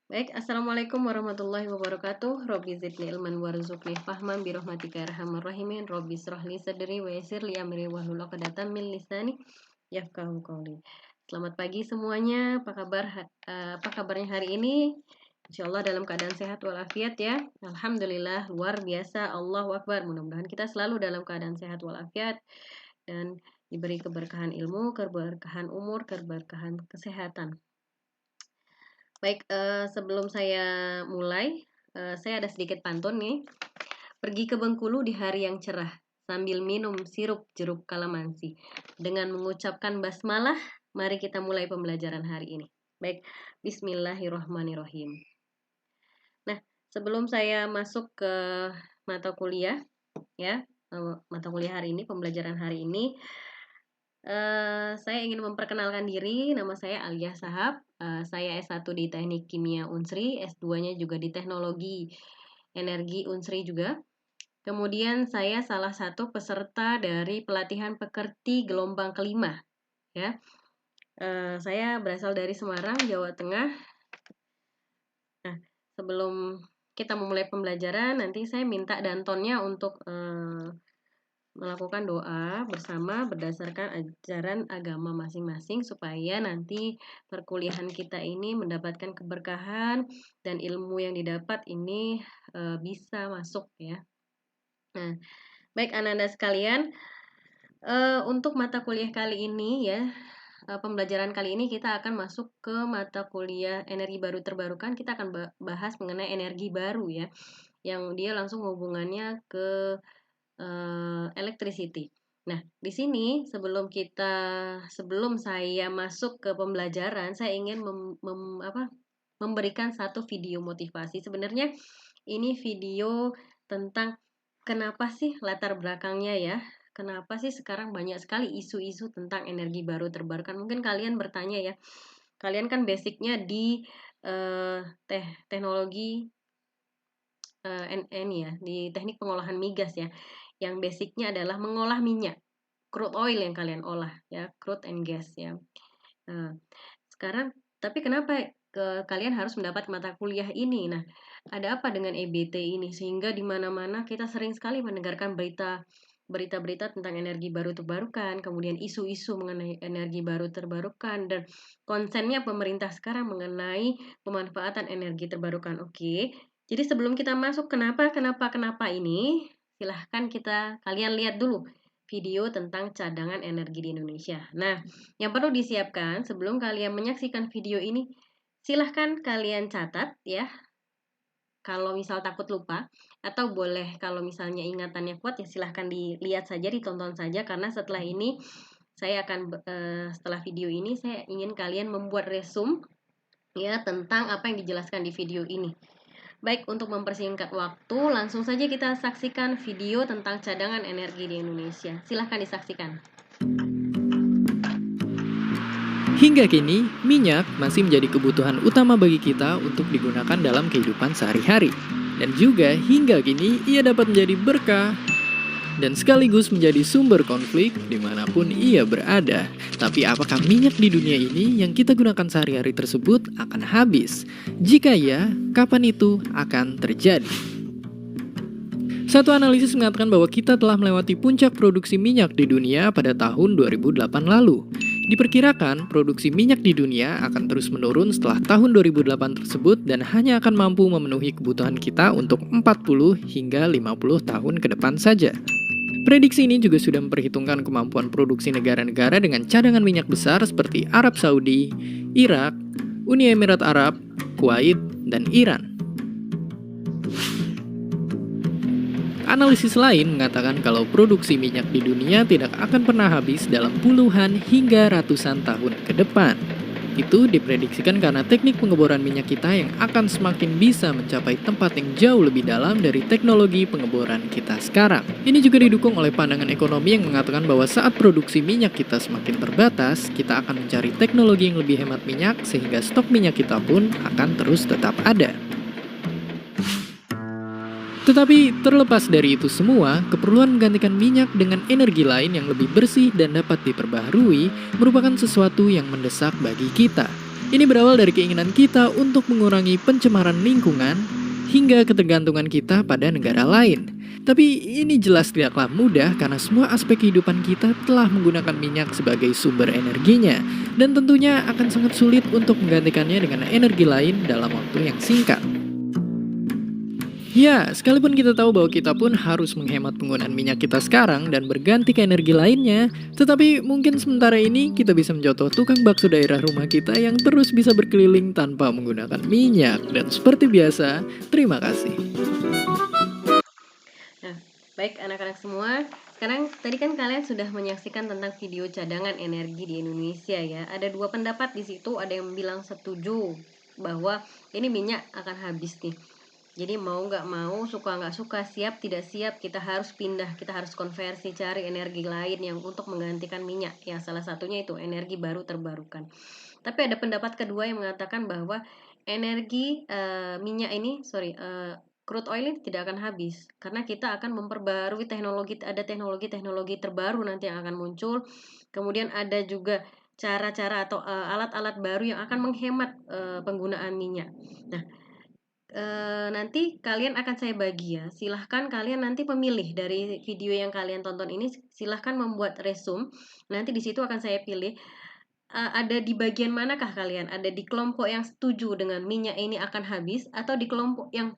Baik, Assalamualaikum warahmatullahi wabarakatuh. Robbi zidni ilman warzuqni fahman birahmatika ya arhamar rahimin. Robbi israh li sadri wa yassir li amri wahlul 'uqdatam min lisani yafqahu qawli. Selamat pagi semuanya. Apa kabarnya hari ini? Insyaallah dalam keadaan sehat walafiat ya. Alhamdulillah, luar biasa. Allahu Akbar. Mudah-mudahan kita selalu dalam keadaan sehat walafiat dan diberi keberkahan ilmu, keberkahan umur, keberkahan kesehatan. Baik, sebelum saya mulai, saya ada sedikit pantun nih. Pergi ke Bengkulu di hari yang cerah, sambil minum sirup jeruk kalamansi. Dengan mengucapkan basmalah, mari kita mulai pembelajaran hari ini. Baik, bismillahirrahmanirrahim. Nah, sebelum saya masuk ke mata kuliah, ya, mata kuliah hari ini, pembelajaran hari ini, saya ingin memperkenalkan diri. Nama saya Alia Sahab. Saya S1 di Teknik Kimia Unsri, S2-nya juga di Teknologi Energi Unsri juga. Kemudian saya salah satu peserta dari pelatihan pekerti gelombang kelima, ya. Saya berasal dari Semarang, Jawa Tengah. Nah, sebelum kita memulai pembelajaran, nanti saya minta Dantonnya untuk melakukan doa bersama berdasarkan ajaran agama masing-masing supaya nanti perkuliahan kita ini mendapatkan keberkahan dan ilmu yang didapat ini bisa masuk ya. Nah, baik anak-anak sekalian, untuk mata kuliah kali ini ya, pembelajaran kali ini kita akan masuk ke mata kuliah energi baru terbarukan. Kita akan bahas mengenai energi baru ya, yang dia langsung hubungannya ke electricity. Nah, di sini sebelum saya masuk ke pembelajaran, saya ingin memberikan satu video motivasi. Sebenarnya ini video tentang kenapa sih latar belakangnya ya. Kenapa sih sekarang banyak sekali isu-isu tentang energi baru terbarukan? Mungkin kalian bertanya ya. Kalian kan basicnya di teknologi ya, di teknik pengolahan migas ya. Yang basicnya adalah mengolah minyak, crude oil yang kalian olah ya, crude and gas ya. Nah, sekarang tapi kenapa kalian harus mendapat mata kuliah ini? Nah, ada apa dengan EBT ini sehingga di mana-mana kita sering sekali mendengarkan berita-berita tentang energi baru terbarukan, kemudian isu-isu mengenai energi baru terbarukan dan konsennya pemerintah sekarang mengenai pemanfaatan energi terbarukan. Oke. Jadi sebelum kita masuk kenapa ini, silahkan kalian lihat dulu video tentang cadangan energi di Indonesia. Nah, yang perlu disiapkan sebelum kalian menyaksikan video ini, silahkan kalian catat ya. Kalau misal takut lupa, atau boleh kalau misalnya ingatannya kuat ya silahkan dilihat saja, ditonton saja karena setelah ini setelah video ini saya ingin kalian membuat resume ya tentang apa yang dijelaskan di video ini. Baik, untuk mempersingkat waktu, langsung saja kita saksikan video tentang cadangan energi di Indonesia. Silahkan disaksikan. Hingga kini, minyak masih menjadi kebutuhan utama bagi kita untuk digunakan dalam kehidupan sehari-hari. Dan juga hingga kini ia dapat menjadi berkah dan sekaligus menjadi sumber konflik dimanapun ia berada. Tapi apakah minyak di dunia ini yang kita gunakan sehari-hari tersebut akan habis? Jika ya, kapan itu akan terjadi? Satu analisis mengatakan bahwa kita telah melewati puncak produksi minyak di dunia pada tahun 2008 lalu. Diperkirakan produksi minyak di dunia akan terus menurun setelah tahun 2008 tersebut dan hanya akan mampu memenuhi kebutuhan kita untuk 40 hingga 50 tahun ke depan saja. Prediksi ini juga sudah memperhitungkan kemampuan produksi negara-negara dengan cadangan minyak besar seperti Arab Saudi, Irak, Uni Emirat Arab, Kuwait, dan Iran. Analisis lain mengatakan kalau produksi minyak di dunia tidak akan pernah habis dalam puluhan hingga ratusan tahun ke depan. Itu diprediksikan karena teknik pengeboran minyak kita yang akan semakin bisa mencapai tempat yang jauh lebih dalam dari teknologi pengeboran kita sekarang. Ini juga didukung oleh pandangan ekonomi yang mengatakan bahwa saat produksi minyak kita semakin terbatas, kita akan mencari teknologi yang lebih hemat minyak sehingga stok minyak kita pun akan terus tetap ada. Tetapi terlepas dari itu semua, keperluan menggantikan minyak dengan energi lain yang lebih bersih dan dapat diperbaharui merupakan sesuatu yang mendesak bagi kita. Ini berawal dari keinginan kita untuk mengurangi pencemaran lingkungan hingga ketergantungan kita pada negara lain. Tapi ini jelas tidaklah mudah karena semua aspek kehidupan kita telah menggunakan minyak sebagai sumber energinya. Dan tentunya akan sangat sulit untuk menggantikannya dengan energi lain dalam waktu yang singkat. Ya, sekalipun kita tahu bahwa kita pun harus menghemat penggunaan minyak kita sekarang dan berganti ke energi lainnya, tetapi mungkin sementara ini kita bisa mencontoh tukang bakso daerah rumah kita yang terus bisa berkeliling tanpa menggunakan minyak. Dan seperti biasa, terima kasih. Nah, baik anak-anak semua, sekarang tadi kan kalian sudah menyaksikan tentang video cadangan energi di Indonesia ya. Ada dua pendapat di situ, ada yang bilang setuju bahwa ini minyak akan habis nih. Jadi mau nggak mau, suka nggak suka, siap tidak siap, kita harus pindah, kita harus konversi, cari energi lain yang untuk menggantikan minyak. Ya salah satunya itu energi baru terbarukan. Tapi ada pendapat kedua yang mengatakan bahwa energi minyak ini, crude oil ini tidak akan habis karena kita akan memperbarui teknologi, ada teknologi terbaru nanti yang akan muncul. Kemudian ada juga cara-cara atau alat-alat baru yang akan menghemat penggunaan minyak. Nah, nanti kalian akan saya bagi ya. Silahkan kalian nanti memilih dari video yang kalian tonton ini. Silahkan membuat resume. Nanti di situ akan saya pilih. Ada di bagian manakah kalian? Ada di kelompok yang setuju dengan minyak ini akan habis, atau di kelompok yang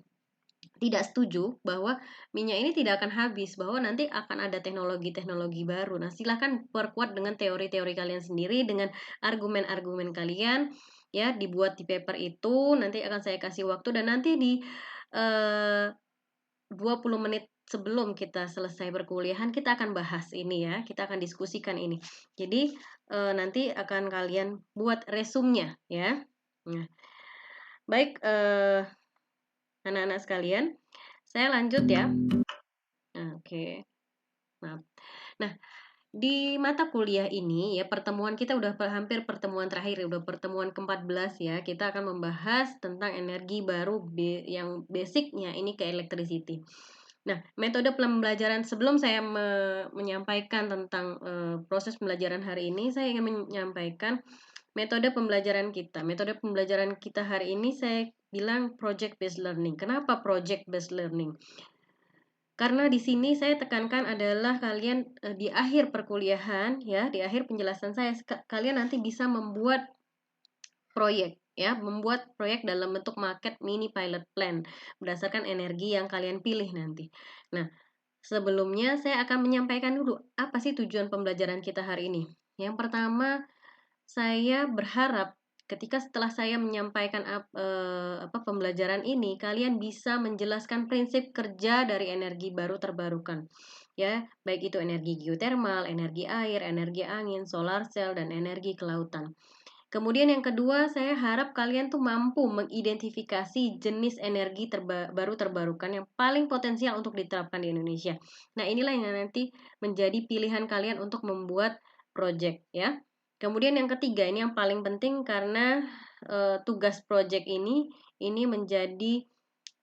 tidak setuju bahwa minyak ini tidak akan habis, bahwa nanti akan ada teknologi-teknologi baru. Nah, silahkan perkuat dengan teori-teori kalian sendiri, dengan argumen-argumen kalian, ya, dibuat di paper itu, nanti akan saya kasih waktu, dan nanti di 20 menit sebelum kita selesai perkuliahan, kita akan bahas ini ya, kita akan diskusikan ini. Jadi, nanti akan kalian buat resumnya ya. Nah, baik, anak-anak sekalian, saya lanjut ya. Oke, maaf. Nah, di mata kuliah ini ya, pertemuan kita udah hampir pertemuan terakhir, udah pertemuan ke-14 ya. Kita akan membahas tentang energi baru yang basicnya ini ke electricity. Nah, metode pembelajaran, sebelum saya menyampaikan tentang proses pembelajaran hari ini, saya ingin menyampaikan metode pembelajaran kita. Metode pembelajaran kita hari ini saya bilang project based learning. Kenapa project based learning? Karena di sini saya tekankan adalah kalian di akhir perkuliahan ya, di akhir penjelasan saya, kalian nanti bisa membuat proyek ya, membuat proyek dalam bentuk market mini pilot plan berdasarkan energi yang kalian pilih nanti. Nah, sebelumnya saya akan menyampaikan dulu apa sih tujuan pembelajaran kita hari ini. Yang pertama, saya berharap ketika setelah saya menyampaikan pembelajaran ini, kalian bisa menjelaskan prinsip kerja dari energi baru terbarukan. Ya, baik itu energi geotermal, energi air, energi angin, solar cell, dan energi kelautan. Kemudian yang kedua, saya harap kalian tuh mampu mengidentifikasi jenis energi baru terbarukan yang paling potensial untuk diterapkan di Indonesia. Nah, inilah yang nanti menjadi pilihan kalian untuk membuat project ya. Kemudian yang ketiga, ini yang paling penting karena tugas project ini menjadi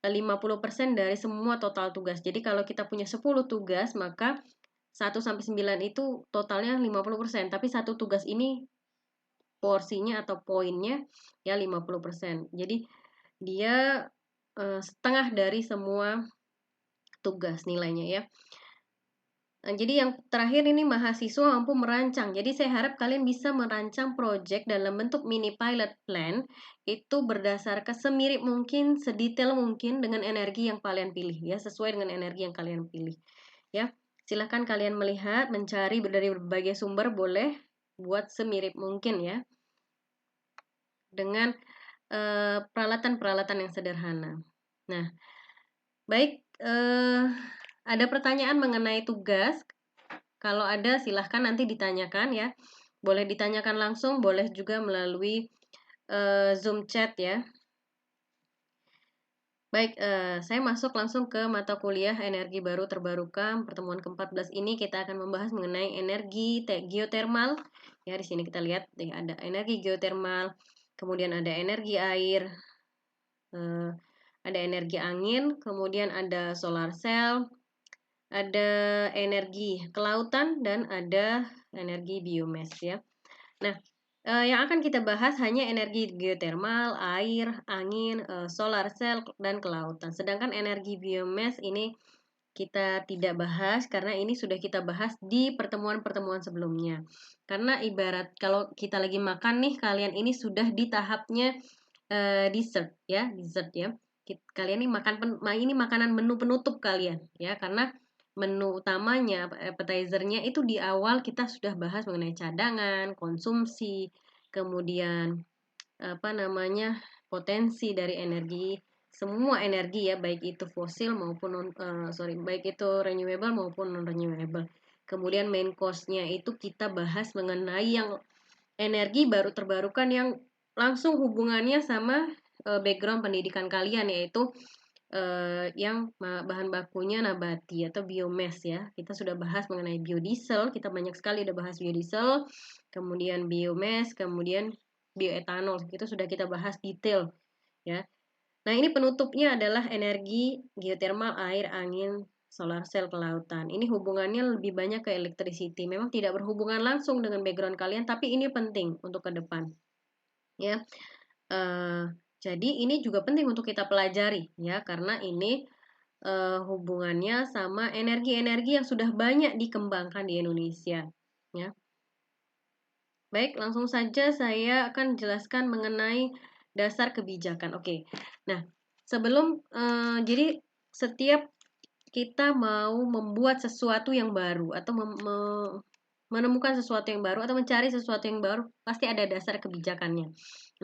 50% dari semua total tugas. Jadi kalau kita punya 10 tugas, maka 1 sampai 9 itu totalnya 50%, tapi satu tugas ini porsinya atau poinnya ya 50%. Jadi dia setengah dari semua tugas nilainya ya. Nah, jadi yang terakhir ini mahasiswa mampu merancang. Jadi saya harap kalian bisa merancang project dalam bentuk mini pilot plan itu berdasarkan semirip mungkin, sedetail mungkin dengan energi yang kalian pilih ya, sesuai dengan energi yang kalian pilih. Ya. Silahkan kalian melihat, mencari dari berbagai sumber, boleh buat semirip mungkin ya, dengan peralatan-peralatan yang sederhana. Nah, baik, ada pertanyaan mengenai tugas? Kalau ada, silahkan nanti ditanyakan ya. Boleh ditanyakan langsung, boleh juga melalui Zoom chat ya. Baik, saya masuk langsung ke mata kuliah energi baru terbarukan. Pertemuan ke-14 ini kita akan membahas mengenai energi geotermal. Ya, di sini kita lihat ada energi geotermal, kemudian ada energi air, ada energi angin, kemudian ada solar cell, ada energi kelautan, dan ada energi biomass ya. Nah, yang akan kita bahas hanya energi geotermal, air, angin, solar cell, dan kelautan. Sedangkan energi biomass ini kita tidak bahas karena ini sudah kita bahas di pertemuan-pertemuan sebelumnya. Karena ibarat kalau kita lagi makan nih, kalian ini sudah di tahapnya dessert ya. Kalian ini ini makanan menu penutup kalian ya, karena menu utamanya appetizernya itu di awal kita sudah bahas mengenai cadangan, konsumsi, kemudian apa namanya, potensi dari energi, semua energi ya, baik itu fosil maupun baik itu renewable maupun non renewable. Kemudian main cost-nya itu kita bahas mengenai yang energi baru terbarukan yang langsung hubungannya sama background pendidikan kalian, yaitu yang bahan bakunya nabati atau biomass ya. Kita sudah bahas mengenai biodiesel, kita banyak sekali udah bahas biodiesel, kemudian biomass, kemudian bioetanol, itu sudah kita bahas detail ya. Nah, ini penutupnya adalah energi geotermal, air, angin, solar cell, kelautan. Ini hubungannya lebih banyak ke electricity. Memang tidak berhubungan langsung dengan background kalian, tapi ini penting untuk ke depan ya. Jadi ini juga penting untuk kita pelajari ya, karena ini hubungannya sama energi-energi yang sudah banyak dikembangkan di Indonesia ya. Baik, langsung saja saya akan jelaskan mengenai dasar kebijakan. Oke. Nah, sebelum jadi setiap kita mau membuat sesuatu yang baru atau menemukan sesuatu yang baru atau mencari sesuatu yang baru, pasti ada dasar kebijakannya.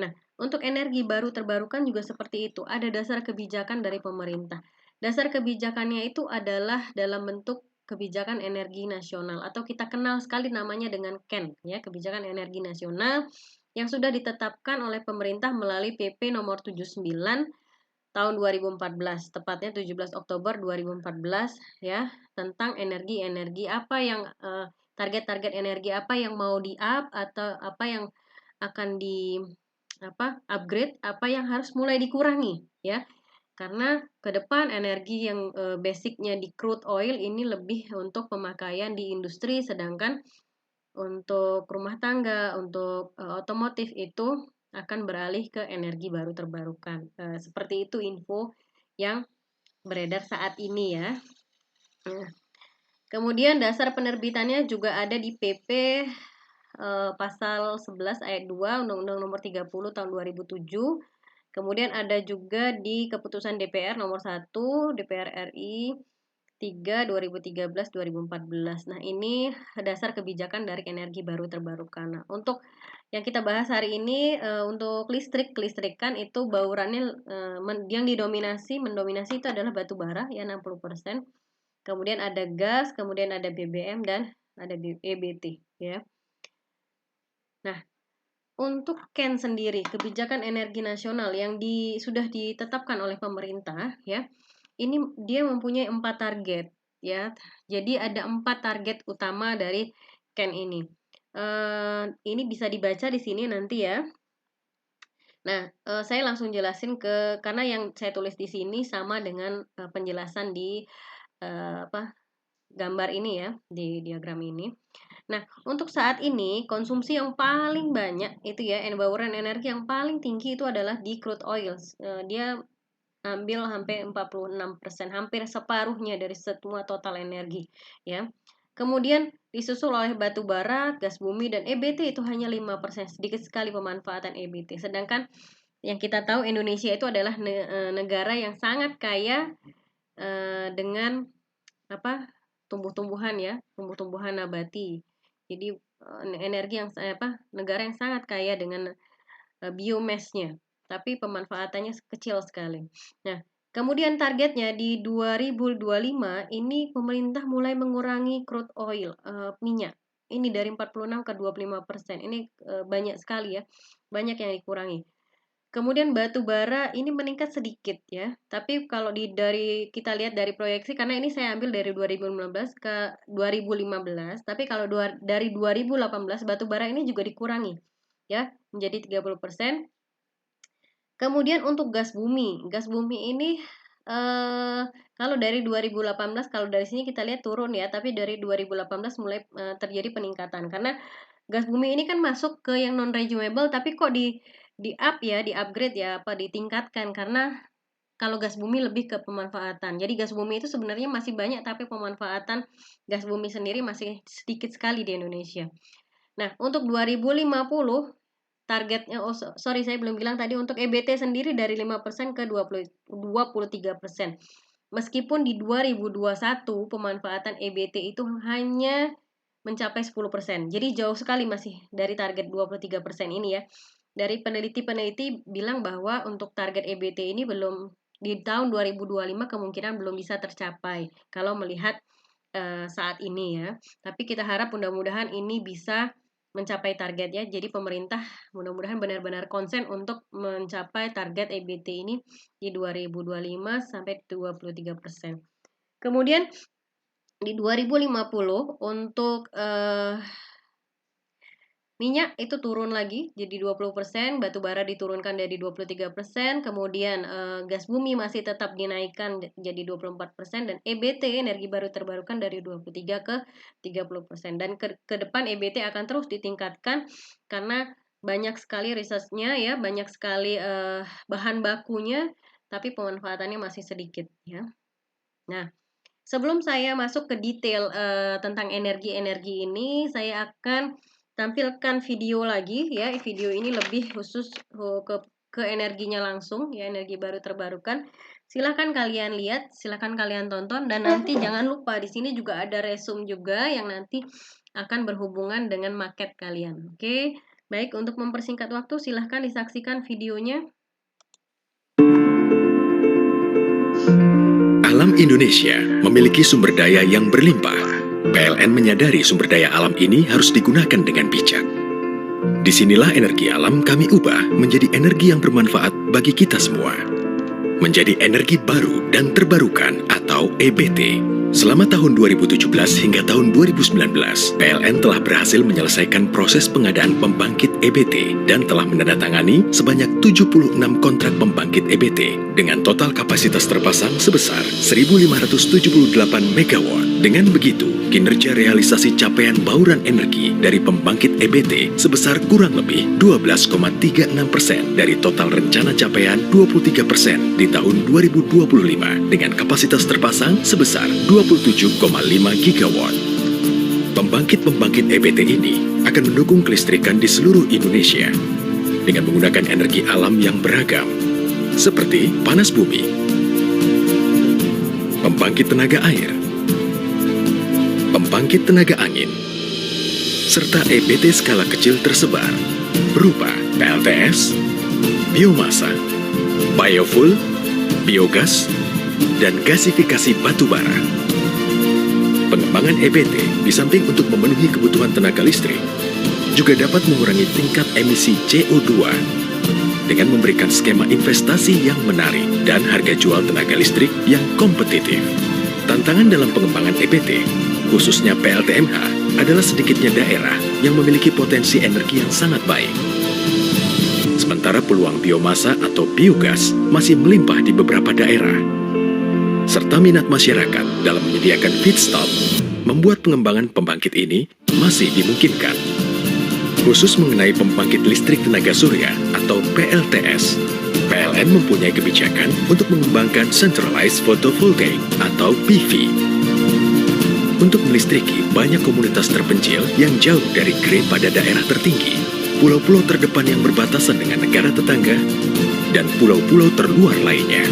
Nah, untuk energi baru terbarukan juga seperti itu, ada dasar kebijakan dari pemerintah. Dasar kebijakannya itu adalah dalam bentuk kebijakan energi nasional atau kita kenal sekali namanya dengan KEN ya, kebijakan energi nasional yang sudah ditetapkan oleh pemerintah melalui PP nomor 79 tahun 2014, tepatnya 17 Oktober 2014 ya, tentang energi-energi apa yang target-target energi apa yang mau di-up atau apa yang akan di upgrade, apa yang harus mulai dikurangi ya. Karena ke depan energi yang basicnya di crude oil ini lebih untuk pemakaian di industri, sedangkan untuk rumah tangga, untuk otomotif itu akan beralih ke energi baru terbarukan. Seperti itu info yang beredar saat ini ya. Nah, kemudian dasar penerbitannya juga ada di PP pasal 11 ayat 2 Undang-Undang Nomor 30 tahun 2007. Kemudian ada juga di keputusan DPR nomor 1 DPR RI 3 2013-2014. Nah, ini dasar kebijakan dari energi baru terbarukan. Nah, untuk yang kita bahas hari ini untuk kelistrikan itu baurannya yang mendominasi itu adalah batu bara ya 60%. Kemudian ada gas, kemudian ada BBM dan ada EBT ya. Nah, untuk KEN sendiri, kebijakan energi nasional yang sudah ditetapkan oleh pemerintah ya, ini dia mempunyai 4 target ya. Jadi ada 4 target utama dari KEN ini. Ini bisa dibaca di sini nanti ya. Nah, saya langsung jelasin karena yang saya tulis di sini sama dengan penjelasan di gambar ini ya, di diagram ini. Nah, untuk saat ini konsumsi yang paling banyak itu ya, bauran energi yang paling tinggi itu adalah di crude oil. Dia ambil hampir 46%, hampir separuhnya dari semua total energi ya. Kemudian disusul oleh batu bara, gas bumi, dan EBT itu hanya 5%, sedikit sekali pemanfaatan EBT. Sedangkan yang kita tahu Indonesia itu adalah negara yang sangat kaya dengan tumbuh-tumbuhan ya, tumbuh-tumbuhan nabati. Jadi energi yang negara yang sangat kaya dengan biomassnya, tapi pemanfaatannya kecil sekali. Nah, kemudian targetnya di 2025 ini pemerintah mulai mengurangi crude oil, minyak. Ini dari 46 ke 25%. Ini banyak sekali ya, banyak yang dikurangi. Kemudian batu bara ini meningkat sedikit ya. Tapi kalau kita lihat dari proyeksi, karena ini saya ambil dari 2015 ke 2015, tapi kalau dari 2018 batu bara ini juga dikurangi ya menjadi 30%. Kemudian untuk gas bumi ini kalau dari 2018, kalau dari sini kita lihat turun ya, tapi dari 2018 mulai terjadi peningkatan karena gas bumi ini kan masuk ke yang non renewable, tapi kok di upgrade ya, apa ditingkatkan, karena kalau gas bumi lebih ke pemanfaatan. Jadi gas bumi itu sebenarnya masih banyak, tapi pemanfaatan gas bumi sendiri masih sedikit sekali di Indonesia. Nah, untuk 2050 targetnya, sorry saya belum bilang tadi, untuk EBT sendiri dari 5% ke 23%. Meskipun di 2021 pemanfaatan EBT itu hanya mencapai 10%. Jadi jauh sekali masih dari target 23% ini ya. Dari peneliti-peneliti bilang bahwa untuk target EBT ini belum, di tahun 2025 kemungkinan belum bisa tercapai kalau melihat saat ini ya. Tapi kita harap mudah-mudahan ini bisa mencapai target ya. Jadi pemerintah mudah-mudahan benar-benar konsen untuk mencapai target EBT ini di 2025 sampai 23%. Kemudian di 2050 untuk minyak itu turun lagi jadi 20%, batu bara diturunkan dari 23%, kemudian gas bumi masih tetap dinaikkan jadi 24%, dan EBT energi baru terbarukan dari 23 ke 30%. Dan ke depan EBT akan terus ditingkatkan karena banyak sekali risetnya ya, banyak sekali bahan bakunya, tapi pemanfaatannya masih sedikit ya. Nah, sebelum saya masuk ke detail tentang energi-energi ini, saya akan tampilkan video lagi ya. Video ini lebih khusus ke energinya langsung ya, energi baru terbarukan. Silahkan kalian lihat, silahkan kalian tonton, dan nanti jangan lupa di sini juga ada resume juga yang nanti akan berhubungan dengan market kalian. Oke, baik, untuk mempersingkat waktu silahkan disaksikan videonya. Alam Indonesia memiliki sumber daya yang berlimpah. PLN menyadari sumber daya alam ini harus digunakan dengan bijak. Disinilah energi alam kami ubah menjadi energi yang bermanfaat bagi kita semua. Menjadi energi baru dan terbarukan atau EBT. Selama tahun 2017 hingga tahun 2019, PLN telah berhasil menyelesaikan proses pengadaan pembangkit EBT dan telah menandatangani sebanyak 76 kontrak pembangkit EBT dengan total kapasitas terpasang sebesar 1.578 MW. Dengan begitu, kinerja realisasi capaian bauran energi dari pembangkit EBT sebesar kurang lebih 12,36% dari total rencana capaian 23% di tahun 2025 dengan kapasitas terpasang sebesar 27,5 gigawatt. Pembangkit-pembangkit EBT ini akan mendukung kelistrikan di seluruh Indonesia dengan menggunakan energi alam yang beragam, seperti panas bumi, pembangkit tenaga air, pembangkit tenaga angin, serta EBT skala kecil tersebar berupa PLTS, biomasa, biofuel, biogas, dan gasifikasi batu bara. Pengembangan EBT di samping untuk memenuhi kebutuhan tenaga listrik, juga dapat mengurangi tingkat emisi CO2 dengan memberikan skema investasi yang menarik dan harga jual tenaga listrik yang kompetitif. Tantangan dalam pengembangan EBT, khususnya PLTMH, adalah sedikitnya daerah yang memiliki potensi energi yang sangat baik. Sementara peluang biomasa atau biogas masih melimpah di beberapa daerah. Serta minat masyarakat dalam menyediakan feedstock membuat pengembangan pembangkit ini masih dimungkinkan. Khusus mengenai pembangkit listrik tenaga surya atau PLTS, PLN mempunyai kebijakan untuk mengembangkan Centralized Photovoltaic atau PV. Untuk melistriki banyak komunitas terpencil yang jauh dari grid pada daerah tertinggi, pulau-pulau terdepan yang berbatasan dengan negara tetangga, dan pulau-pulau terluar lainnya.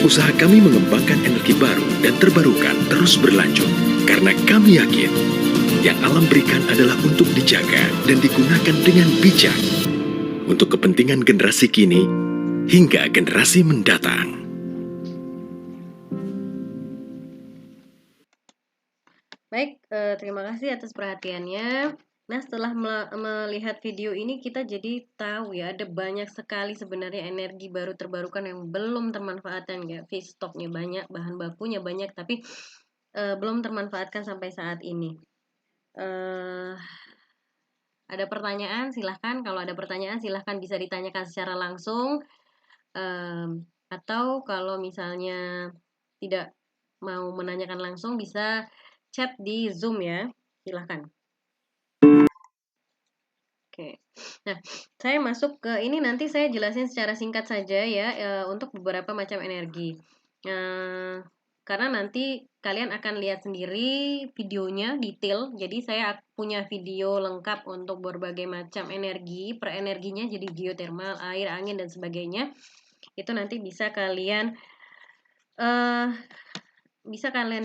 Usaha kami mengembangkan energi baru dan terbarukan terus berlanjut, karena kami yakin yang alam berikan adalah untuk dijaga dan digunakan dengan bijak untuk kepentingan generasi kini hingga generasi mendatang. Baik, terima kasih atas perhatiannya. Nah, setelah melihat video ini, kita jadi tahu ya, ada banyak sekali sebenarnya energi baru terbarukan yang belum termanfaatkan ya. Feedstocknya banyak, bahan bakunya banyak, tapi belum termanfaatkan sampai saat ini. Ada pertanyaan, silahkan. Kalau ada pertanyaan, silahkan bisa ditanyakan secara langsung. Atau kalau misalnya tidak mau menanyakan langsung, bisa chat di Zoom ya. Silahkan. Oke. Nah, saya masuk ke ini, nanti saya jelasin secara singkat saja ya, untuk beberapa macam energi. Karena nanti kalian akan lihat sendiri videonya detail. Jadi saya punya video lengkap untuk berbagai macam energi, per energinya, jadi geotermal, air, angin dan sebagainya. Itu nanti bisa kalian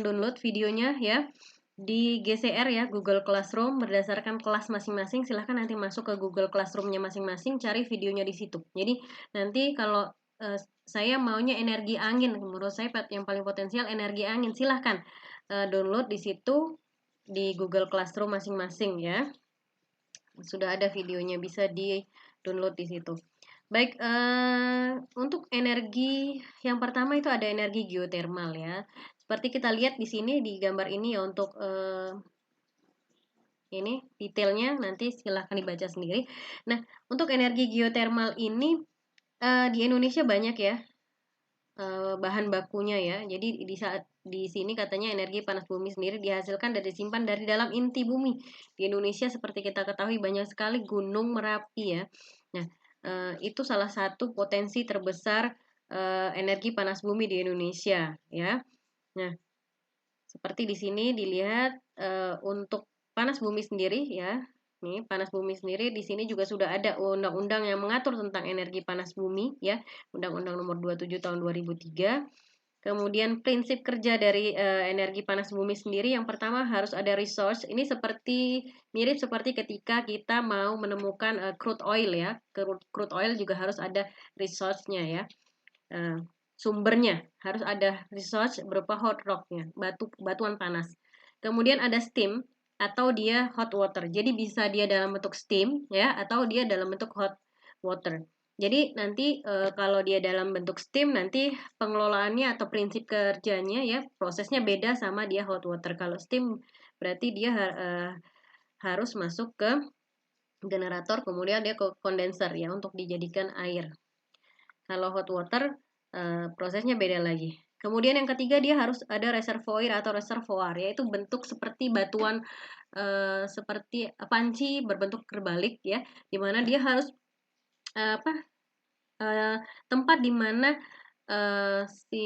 download videonya ya di GCR ya, Google Classroom, berdasarkan kelas masing-masing. Silahkan nanti masuk ke Google Classroom-nya masing-masing, cari videonya di situ. Jadi nanti kalau saya maunya energi angin, menurut saya yang paling potensial energi angin, silahkan download di situ di Google Classroom masing-masing ya. Sudah ada videonya, bisa di download di situ. Baik, untuk energi yang pertama itu ada energi geotermal ya. Seperti kita lihat di sini di gambar ini ya, untuk ini detailnya nanti silahkan dibaca sendiri. Nah, untuk energi geotermal ini di Indonesia banyak ya bahan bakunya ya. Jadi di sini katanya energi panas bumi sendiri dihasilkan dan disimpan dari dalam inti bumi. Di Indonesia seperti kita ketahui banyak sekali gunung Merapi ya. Nah, itu salah satu potensi terbesar energi panas bumi di Indonesia ya. Nah, seperti di sini dilihat untuk panas bumi sendiri ya. Nih, panas bumi sendiri di sini juga sudah ada undang-undang yang mengatur tentang energi panas bumi ya. Undang-Undang Nomor 27 tahun 2003. Kemudian prinsip kerja dari energi panas bumi sendiri, yang pertama harus ada resource. Ini mirip seperti ketika kita mau menemukan crude oil ya. Crude oil juga harus ada resource-nya ya. Sumbernya harus ada resource berupa hot rock-nya, batuan panas. Kemudian ada steam atau dia hot water. Jadi bisa dia dalam bentuk steam ya, atau dia dalam bentuk hot water. Jadi nanti kalau dia dalam bentuk steam, nanti pengelolaannya atau prinsip kerjanya ya, prosesnya beda sama dia hot water. Kalau steam berarti dia harus masuk ke generator, kemudian dia ke kondenser ya untuk dijadikan air. Kalau hot water prosesnya beda lagi. Kemudian yang ketiga, dia harus ada reservoir atau reservoir, yaitu bentuk seperti batuan seperti panci berbentuk terbalik ya, dimana dia harus tempat dimana si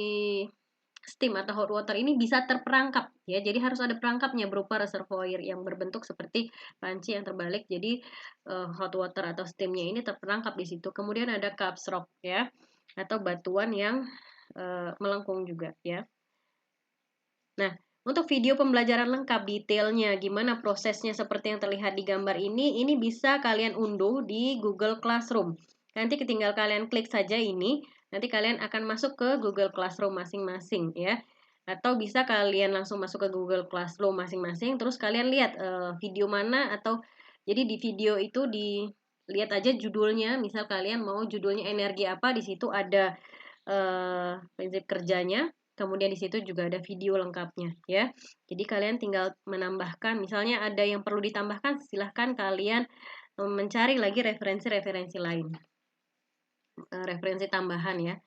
steam atau hot water ini bisa terperangkap ya. Jadi harus ada perangkapnya berupa reservoir yang berbentuk seperti panci yang terbalik. Jadi hot water atau steamnya ini terperangkap di situ. Kemudian ada quartz rock ya, atau batuan yang melengkung juga ya. Nah, untuk video pembelajaran lengkap detailnya gimana prosesnya seperti yang terlihat di gambar ini bisa kalian unduh di Google Classroom. Nanti tinggal kalian klik saja ini, nanti kalian akan masuk ke Google Classroom masing-masing ya. Atau bisa kalian langsung masuk ke Google Classroom masing-masing, terus kalian lihat video mana, atau jadi di video itu dilihat aja judulnya. Misal kalian mau judulnya energi apa, di situ ada prinsip kerjanya. Kemudian di situ juga ada video lengkapnya ya. Jadi kalian tinggal menambahkan, misalnya ada yang perlu ditambahkan, silahkan kalian mencari lagi referensi-referensi lain. Referensi tambahan ya.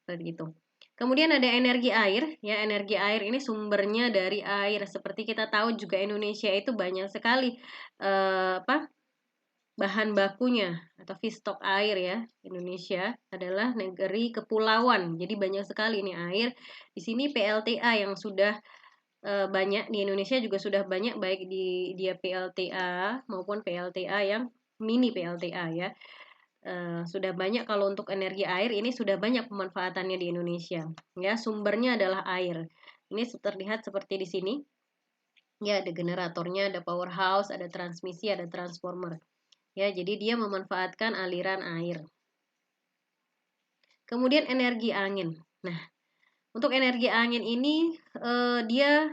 Seperti itu. Kemudian ada energi air ya. Energi air ini sumbernya dari air. Seperti kita tahu juga Indonesia itu banyak sekali bahan bakunya atau feedstock air ya. Indonesia adalah negeri kepulauan, jadi banyak sekali ini air. Di sini PLTA yang sudah banyak di Indonesia juga sudah banyak, baik di dia PLTA maupun PLTA yang mini PLTA ya. Sudah banyak. Kalau untuk energi air ini sudah banyak pemanfaatannya di Indonesia ya. Sumbernya adalah air. Ini terlihat seperti di sini ya, ada generatornya, ada powerhouse, ada transmisi, ada transformer. Ya, jadi dia memanfaatkan aliran air. Kemudian energi angin. Nah, untuk energi angin ini dia,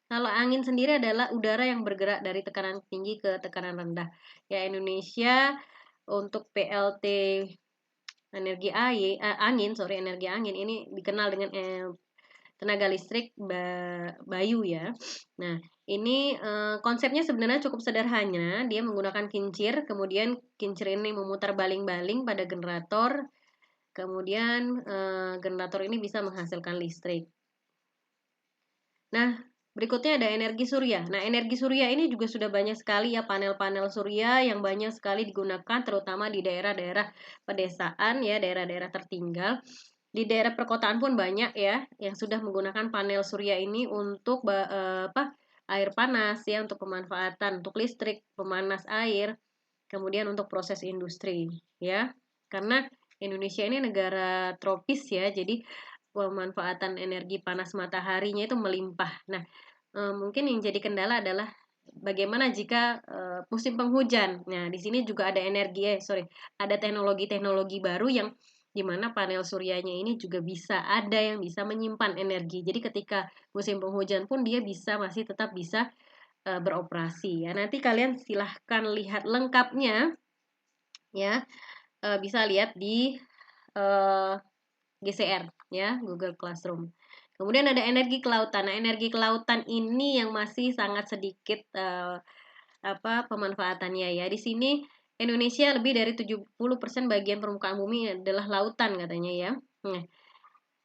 kalau angin sendiri adalah udara yang bergerak dari tekanan tinggi ke tekanan rendah. Ya, Indonesia untuk PLT energi angin ini dikenal dengan tenaga listrik Bayu ya. Nah, ini konsepnya sebenarnya cukup sederhana. Dia menggunakan kincir, kemudian kincir ini memutar baling-baling pada generator, kemudian generator ini bisa menghasilkan listrik. Nah, Berikutnya ada energi surya. Nah, energi surya ini juga sudah banyak sekali ya panel-panel surya yang banyak sekali digunakan terutama di daerah-daerah pedesaan ya, daerah-daerah tertinggal. Di daerah perkotaan pun banyak ya yang sudah menggunakan panel surya ini untuk air panas ya, untuk pemanfaatan untuk listrik, pemanas air, kemudian untuk proses industri ya. Karena Indonesia ini negara tropis ya, jadi pemanfaatan energi panas mataharinya itu melimpah. Nah, mungkin yang jadi kendala adalah bagaimana jika musim penghujan. Nah, di sini juga ada ada teknologi-teknologi baru yang di mana panel suryanya ini juga ada yang bisa menyimpan energi. Jadi ketika musim penghujan pun dia masih tetap bisa beroperasi ya. Nanti kalian silahkan lihat lengkapnya ya. Bisa lihat di GCR ya, Google Classroom. Kemudian ada energi kelautan. Nah, energi kelautan ini yang masih sangat sedikit pemanfaatannya ya. Di sini Indonesia lebih dari 70% bagian permukaan bumi adalah lautan katanya ya. Nah,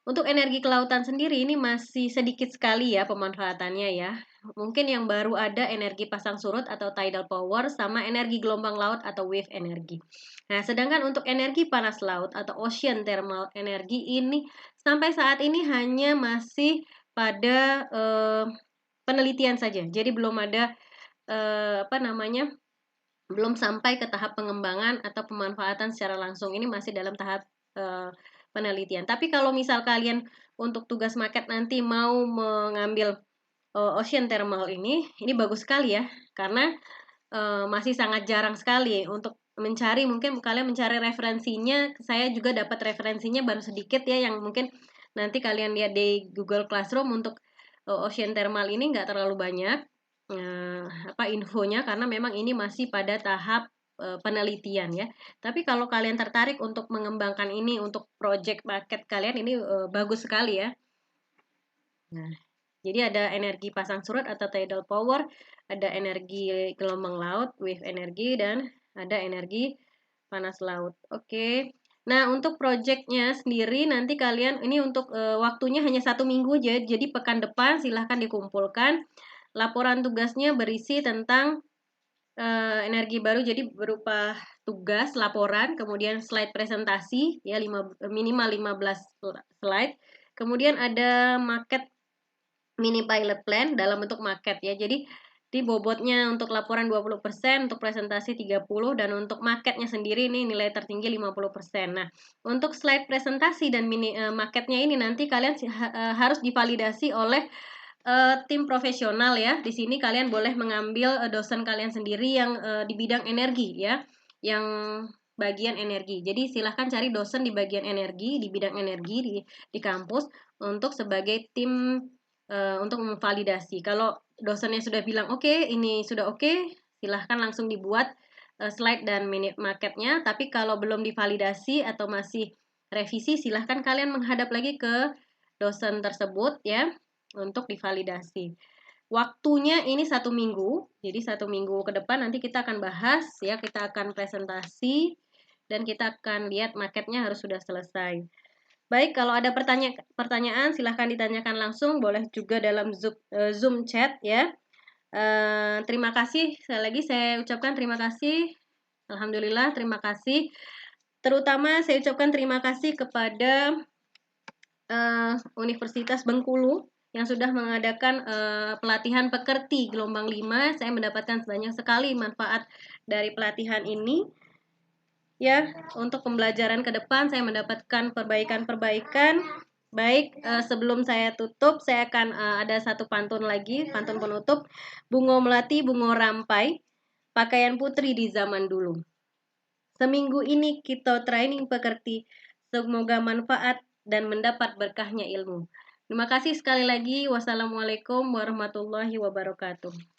untuk energi kelautan sendiri ini masih sedikit sekali ya pemanfaatannya ya. Mungkin yang baru ada energi pasang surut atau tidal power sama energi gelombang laut atau wave energy. Nah, sedangkan untuk energi panas laut atau ocean thermal energy ini sampai saat ini hanya masih pada penelitian saja. Jadi belum ada belum sampai ke tahap pengembangan atau pemanfaatan secara langsung. Ini masih dalam tahap penelitian. Tapi kalau misal kalian untuk tugas maket nanti mau mengambil ocean thermal ini bagus sekali ya, karena masih sangat jarang sekali untuk mencari. Mungkin kalian mencari referensinya, saya juga dapat referensinya baru sedikit ya, yang mungkin nanti kalian lihat di Google Classroom. Untuk ocean thermal ini nggak terlalu banyak infonya, karena memang ini masih pada tahap penelitian ya. Tapi kalau kalian tertarik untuk mengembangkan ini untuk project market kalian, ini bagus sekali ya. Nah, jadi ada energi pasang surut atau tidal power, ada energi gelombang laut, wave energy, dan ada energi panas laut. Oke. Nah, untuk projectnya sendiri nanti kalian ini untuk waktunya hanya 1 minggu aja. Jadi pekan depan silahkan dikumpulkan. Laporan tugasnya berisi tentang energi baru, jadi berupa tugas, laporan, kemudian slide presentasi ya, minimal 15 slide. Kemudian ada market mini pilot plan dalam bentuk market ya. Jadi di bobotnya untuk laporan 20%, untuk presentasi 30%, dan untuk marketnya sendiri ini nilai tertinggi 50%. Nah, untuk slide presentasi dan marketnya ini nanti kalian harus divalidasi oleh tim profesional ya. Di sini kalian boleh mengambil dosen kalian sendiri yang di bidang energi ya, yang bagian energi. Jadi silahkan cari dosen di bagian energi, di bidang energi di kampus untuk sebagai tim untuk memvalidasi. Kalau dosennya sudah bilang oke, ini sudah oke, silahkan langsung dibuat slide dan minute marketnya. Tapi kalau belum divalidasi atau masih revisi, silahkan kalian menghadap lagi ke dosen tersebut ya, untuk divalidasi. Waktunya ini 1 minggu, jadi 1 minggu ke depan nanti kita akan bahas ya, kita akan presentasi dan kita akan lihat marketnya harus sudah selesai. Baik, kalau ada pertanyaan silahkan ditanyakan langsung, boleh juga dalam Zoom chat ya. Terima kasih, sekali lagi saya ucapkan terima kasih. Alhamdulillah, terima kasih. Terutama saya ucapkan terima kasih kepada Universitas Bengkulu yang sudah mengadakan pelatihan pekerti gelombang 5. Saya mendapatkan banyak sekali manfaat dari pelatihan ini. Ya, untuk pembelajaran ke depan saya mendapatkan perbaikan-perbaikan. Baik, sebelum saya tutup, saya akan ada satu pantun lagi, pantun penutup. Bungo melati, bungo rampai, pakaian putri di zaman dulu. Seminggu ini kita training pekerti, semoga manfaat dan mendapat berkahnya ilmu. Terima kasih sekali lagi. Wassalamualaikum warahmatullahi wabarakatuh.